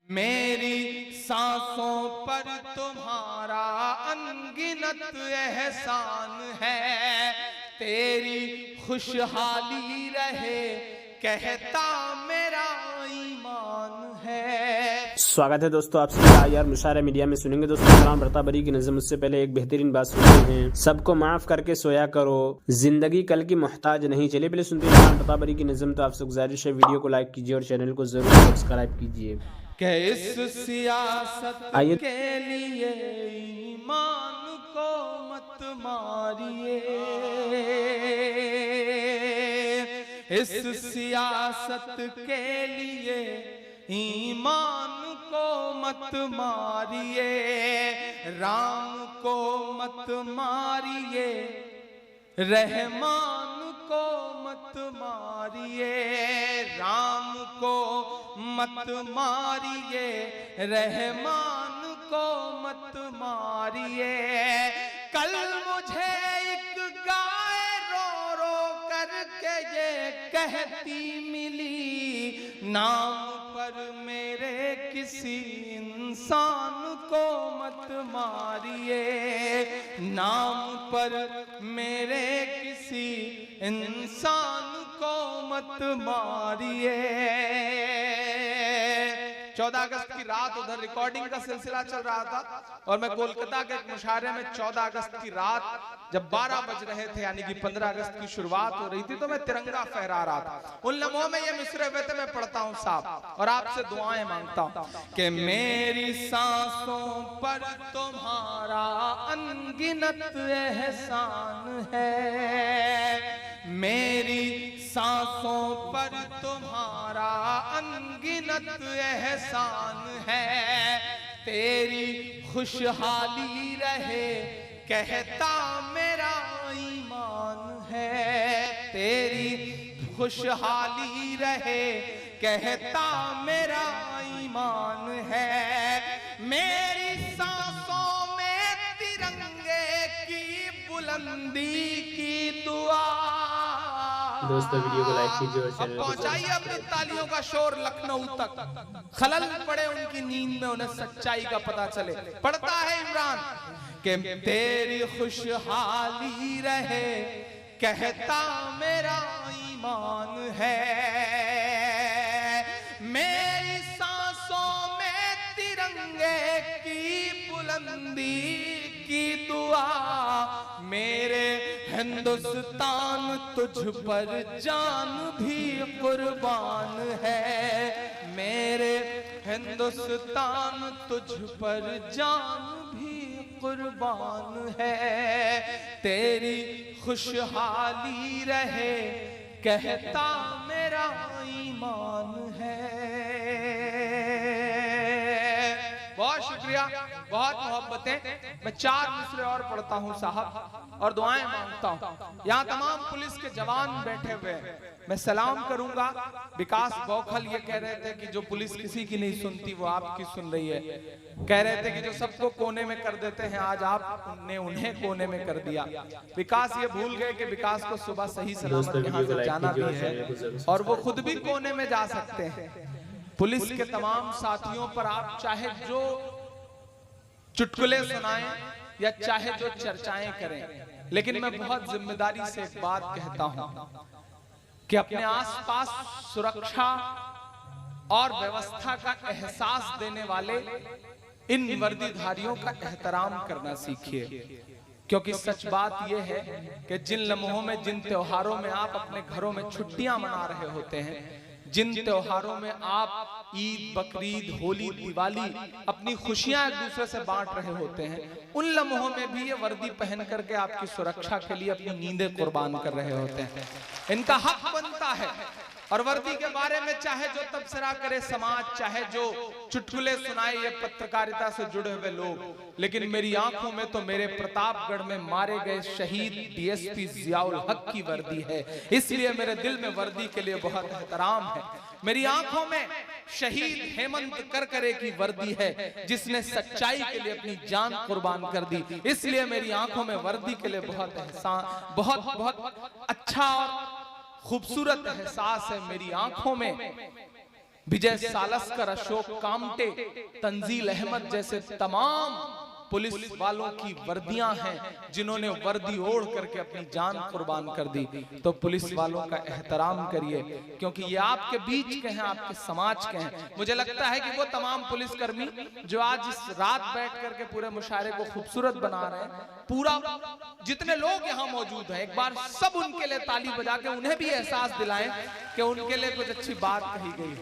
मेरी सांसों पर तुम्हारा अनगिनत एहसान है, तेरी खुशहाली रहे कहता मेरा ईमान है। स्वागत है दोस्तों आप सभी का यार मुशायरा मीडिया में। सुनेंगे दोस्तों कलाम बरताबरी की नज़म। उससे पहले एक बेहतरीन बात सुनते हैं, सबको माफ करके सोया करो, जिंदगी कल की मोहताज नहीं। चलिए पहले सुनते हैं कलाम बरताबरी की नज़म। तो आपसे गुजारिश है वीडियो को लाइक कीजिए और चैनल को जरूर सब्सक्राइब कीजिए। कि इस सियासत के लिए ईमान को मत मारिए, इस सियासत के लिए ईमान को मत मारिए, राम को मत मारिए, रहमान को मत मारिए, राम को मत मारिए, रहमान को मत मारिए। कल मुझे एक गाय रो रो करके ये कहती मिली, नाम पर मेरे किसी इंसान को मत मारिए, नाम पर मेरे किसी इंसान को मत मारिए। 14 अगस्त की रात उधर रिकॉर्डिंग का सिलसिला चल रहा था और मैं कोलकाता के एक मुशायरे में 14 अगस्त की रात जब 12 बज रहे थे, यानी कि 15 अगस्त की शुरुआत हो रही थी, तो मैं तिरंगा फहरा रहा था। उन लम्हों में ये मिसरे हुए थे, मैं पढ़ता हूँ साहब और आपसे दुआएं मांगता हूँ कि मेरी सांसों पर तुम्हारा अनगिनत एहसान है, मेरी सांसों पर तुम्हारा अनगिनत एहसान है, तेरी खुशहाली रहे कहता मेरा ईमान है, तेरी खुशहाली रहे कहता मेरा ईमान है। मेरी सांसों में तिरंगे की बुलंदी की दुआ। दोस्तों वीडियो को लाइक कीजिए और चैनल को पहुंचाइए अपनी तालियों का शोर लखनऊ तक, खलल पड़े उनकी नींद में, उन्हें सच्चाई का पता चले। पढ़ता है इमरान कि तेरी खुशहाली रहे कहता मेरा ईमान है, मेरी सांसों में तिरंगे की बुलंदी की दुआ, मेरे हिंदुस्तान तुझ पर जान भी कुर्बान है, मेरे हिंदुस्तान तुझ पर जान भी कुर्बान है, तेरी खुशहाली रहे कहता मेरा ईमान है। बहुत शुक्रिया, बहुत मोहब्बतें। मैं 4 मिसरे और पढ़ता हूँ साहब और दुआएं मांगता हूँ। यहाँ तमाम पुलिस के जवान बैठे हुए हैं, मैं सलाम करूंगा। विकास बौखल ये कह रहे थे कि जो पुलिस किसी की नहीं सुनती वो आपकी सुन रही है। कह रहे थे कि जो सबको कोने में कर देते हैं आज आपने उन्हें कोने में कर दिया। विकास ये भूल गए कि विकास को सुबह सही सलामत यहाँ से जाना भी है और वो खुद भी कोने में जा सकते हैं। पुलिस के तमाम साथियों पर आप चाहे जो चुटकुले सुनाएं या चाहे जो चर्चाएं करें, लेकिन मैं बहुत जिम्मेदारी से एक बात कहता हूं कि अपने आसपास सुरक्षा और व्यवस्था का एहसास देने वाले इन वर्दीधारियों का एहतराम करना सीखिए। क्योंकि सच बात यह है कि जिन लम्हों में, जिन त्योहारों में आप अपने घरों में छुट्टियां मना रहे होते हैं, जिन त्योहारों में आप ईद, बकरीद, होली, दिवाली अपनी खुशियां एक दूसरे से बांट रहे होते हैं, उन लम्हों में भी ये वर्दी पहन करके आपकी सुरक्षा के लिए अपनी नींदें कुर्बान कर रहे होते हैं। इनका हक बनता है। और वर्दी के बारे में चाहे जो तबसरा करे समाज, चाहे जो चुटकुले सुनाए ये पत्रकारिता से जुड़े हुए लोग, लेकिन मेरी आंखों में तो मेरे प्रतापगढ़ में मारे गए शहीद डीएसपी जियाउल हक की वर्दी है, इसलिए मेरे दिल में वर्दी के लिए बहुत एहतराम है। मेरी आंखों में शहीद हेमंत करकरे की वर्दी है जिसने सच्चाई के लिए अपनी जान कुर्बान कर दी, इसलिए मेरी आंखों में वर्दी के लिए बहुत अच्छा और खूबसूरत एहसास है। मेरी आंखों में विजय सालस्कर, अशोक कामटे, तंजील अहमद जैसे तमाम पुलिस वालों की वर्दियां हैं जिन्होंने वर्दी ओढ़ करके अपनी जान कुर्बान कर दी। तो पुलिस वालों का एहतराम करिए, क्योंकि ये आपके बीच के हैं, आपके समाज के हैं। मुझे लगता है कि वो तमाम पुलिसकर्मी जो आज इस रात बैठ करके पूरे मुशायरे को खूबसूरत बना रहे हैं, पूरा जितने लोग यहाँ मौजूद हैं, एक बार सब उनके लिए ताली बजा के उन्हें भी एहसास दिलाएं कि उनके लिए कुछ अच्छी बात कही गई।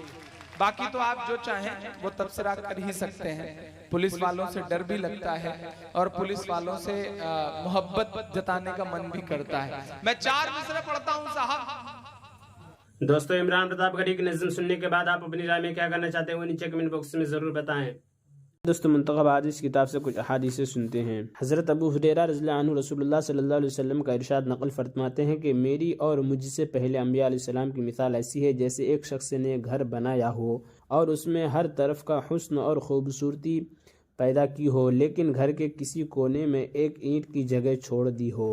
बाकी तो आप जो चाहें वो तबसरा कर ही सकते हैं। पुलिस वालों से डर भी लगता है और पुलिस वालों से मोहब्बत जताने का मन भी करता है। मैं 4 मिसरे पढ़ता हूं साहब। दोस्तों, इमरान प्रताप गढ़ी की नज़्म सुनने के बाद आप अपनी राय में क्या करना चाहते हैं वो नीचे कमेंट बॉक्स में ज़रूर बताएं। दोस्तों, मुंतखब आज इस किताब से कुछ अहादीसें सुनते हैं। हज़रत अबू हुरैरा रज़ियल्लाहु अन्हु रसूलुल्लाह सल्लल्लाहु अलैहि वसल्लम का इरशाद नक़ल फरमाते हैं कि मेरी और मुझसे पहले अंबिया अलैहिस्सलाम की मिसाल ऐसी है जैसे एक शख्स ने घर बनाया हो और उसमें हर तरफ का हुस्न और खूबसूरती पैदा की हो, लेकिन घर के किसी कोने में एक ईंट की जगह छोड़ दी हो।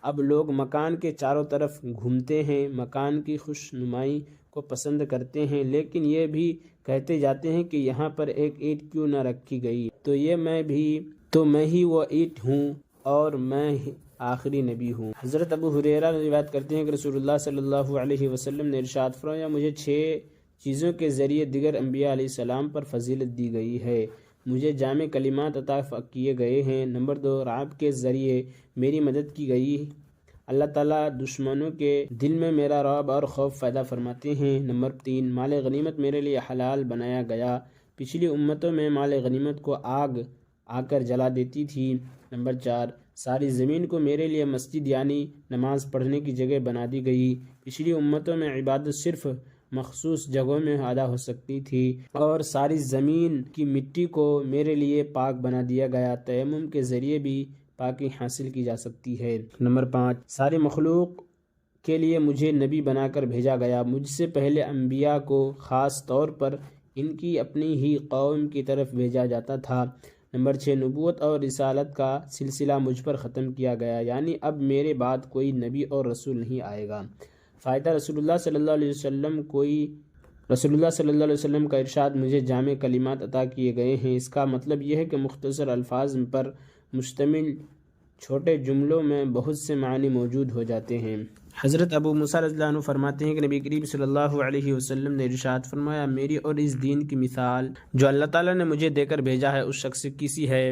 अब लोग मकान के चारों तरफ घूमते हैं, मकान की खुशनुमाई को पसंद करते हैं, लेकिन ये भी कहते जाते हैं कि यहाँ पर एक ईंट क्यों न रखी गई, तो मैं ही वो ईंट हूँ और मैं आखिरी नबी हूँ। हज़रत अबू हुरैरा रिवायत करते हैं कि रसूलुल्लाह सल्लल्लाहु अलैहि वसल्लम ने इरशाद फरमाया, मुझे 6 चीज़ों के ज़रिए दिगर अंबिया अलैहिस्सलाम पर फजीलत दी गई है। मुझे जामे कलिमात अता किए गए हैं। नंबर 2, राब के ज़रिए मेरी मदद की गई। अल्लाह ताला दुश्मनों के दिल में मेरा रौब और खौफ पैदा फरमाते हैं। नंबर 3, माल गनीमत मेरे लिए हलाल बनाया गया। पिछली उम्मतों में माल गनीमत को आग आकर जला देती थी। नंबर 4, सारी ज़मीन को मेरे लिए मस्जिद यानी नमाज़ पढ़ने की जगह बना दी गई। पिछली उम्मतों में इबादत सिर्फ़ मखसूस जगहों में अदा हो सकती थी और सारी ज़मीन की मिट्टी को मेरे लिए पाक बना दिया गया। तयम्मुम के ज़रिए भी पाकी हासिल की जा सकती है। नंबर 5, सारे मखलूक के लिए मुझे नबी बनाकर भेजा गया। मुझसे पहले अंबिया को ख़ास तौर पर इनकी अपनी ही कौम की तरफ भेजा जाता था। नंबर 6, नबूवत और रिसालत का सिलसिला मुझ पर ख़त्म किया गया, यानी अब मेरे बाद कोई नबी और रसूल नहीं आएगा। फ़ायदा रसूलुल्लाह सल्लल्लाहु अलैहि वसल्लम का इरशाद, मुझे जामे कलिमात अता किए गए हैं। इसका मतलब यह है कि मुख्तसर अल्फाज पर मुश्तमिल छोटे जुमलों में बहुत से मानी मौजूद हो जाते हैं। हज़रत अबू मूसा रज़ियल्लाहु अन्हु फरमाते हैं कि नबी करीम सल्लल्लाहु अलैहि वसल्लम ने इरशाद फरमाया, मेरी और इस दीन की मिसाल जो अल्लाह ताला ने मुझे देकर भेजा है उस शख्स की सी है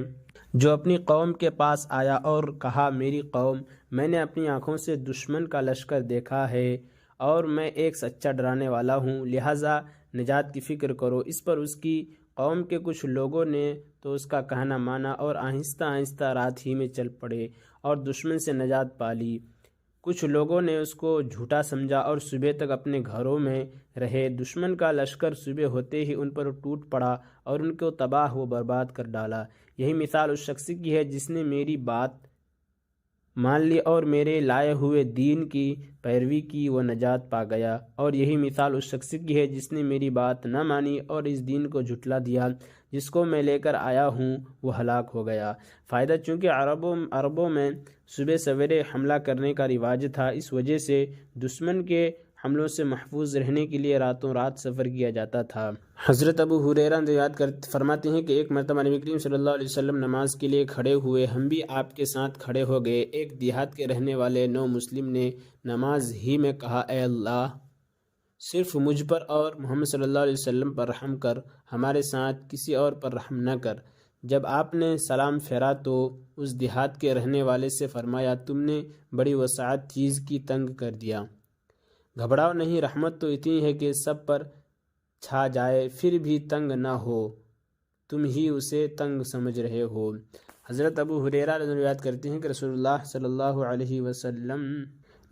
जो अपनी कौम के पास आया और कहा, मेरी कौम, मैंने अपनी आँखों से दुश्मन का लश्कर देखा है और मैं एक सच्चा डराने वाला हूँ, लिहाजा निजात की फ़िक्र करो। इस पर उसकी कौम के कुछ लोगों ने तो उसका कहना माना और आहिस्ता आहिस्ता रात ही में चल पड़े और दुश्मन से निजात पा ली। कुछ लोगों ने उसको झूठा समझा और सुबह तक अपने घरों में रहे। दुश्मन का लश्कर सुबह होते ही उन पर टूट पड़ा और उनको तबाह व बर्बाद कर डाला। यही मिसाल उस शख्स की है जिसने मेरी बात मान ली और मेरे लाए हुए दीन की पैरवी की, वो नजात पा गया। और यही मिसाल उस शख्स की है जिसने मेरी बात न मानी और इस दीन को झुटला दिया जिसको मैं लेकर आया हूँ, वो हलाक हो गया। फ़ायदा, चूँकि अरबों में सुबह सवेरे हमला करने का रिवाज था, इस वजह से दुश्मन के हमलों से महफूज रहने के लिए रातों रात सफ़र किया जाता था। हज़रत अबू हुरैरा रिवायत फरमाते हैं कि एक मरतबा नबी करीम सल्लल्लाहु अलैहि वसल्लम नमाज के लिए खड़े हुए, हम भी आपके साथ खड़े हो गए। एक देहात के रहने वाले नौ मुस्लिम ने नमाज ही में कहा, ए अल्लाह, सिर्फ मुझ पर और मोहम्मद सल्लल्लाहु अलैहि वसल्लम पर रहम कर, हमारे साथ किसी और पर रहम न कर। जब आपने सलाम फेरा तो उस देहात के रहने वाले से फरमाया, तुमने बड़ी वसाअत चीज़ की तंग कर दिया। घबराओ नहीं, रहमत तो इतनी है कि सब पर छा जाए, फिर भी तंग ना हो, तुम ही उसे तंग समझ रहे हो। हज़रत अबू हुरैरा रिवायत करते हैं कि रसूलुल्लाह सल्लल्लाहु अलैहि वसल्लम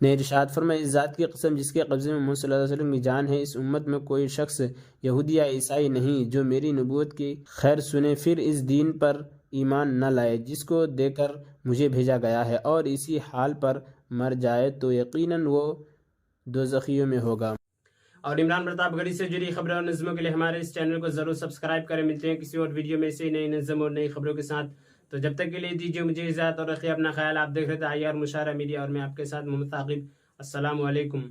ने इरशाद फरमाया, इस ज़ात की कसम जिसके कब्ज़े में मोहम्मद सल्लल्लाहु अलैहि वसल्लम की जान है, इस उम्मत में कोई शख्स यहूदी या ईसाई नहीं जो मेरी नबूवत की खैर सुने फिर इस दीन पर ईमान न लाए जिसको देकर मुझे भेजा गया है और इसी हाल पर मर जाए तो यकीनन वो दोज़खियों में होगा। और इमरान प्रताप गढ़ी से जुड़ी खबरों और नज़्मों के लिए हमारे इस चैनल को ज़रूर सब्सक्राइब करें। मिलते हैं किसी और वीडियो में ऐसे नई नज़्म और नई खबरों के साथ। तो जब तक के लिए दीजिए मुझे इजाज़त और रखिए अपना ख्याल। आप देख रहे थे IR मुशायरा मीडिया और मैं आपके साथ मोहम्मद ताक़िब। अस्सलामु अलैकुम।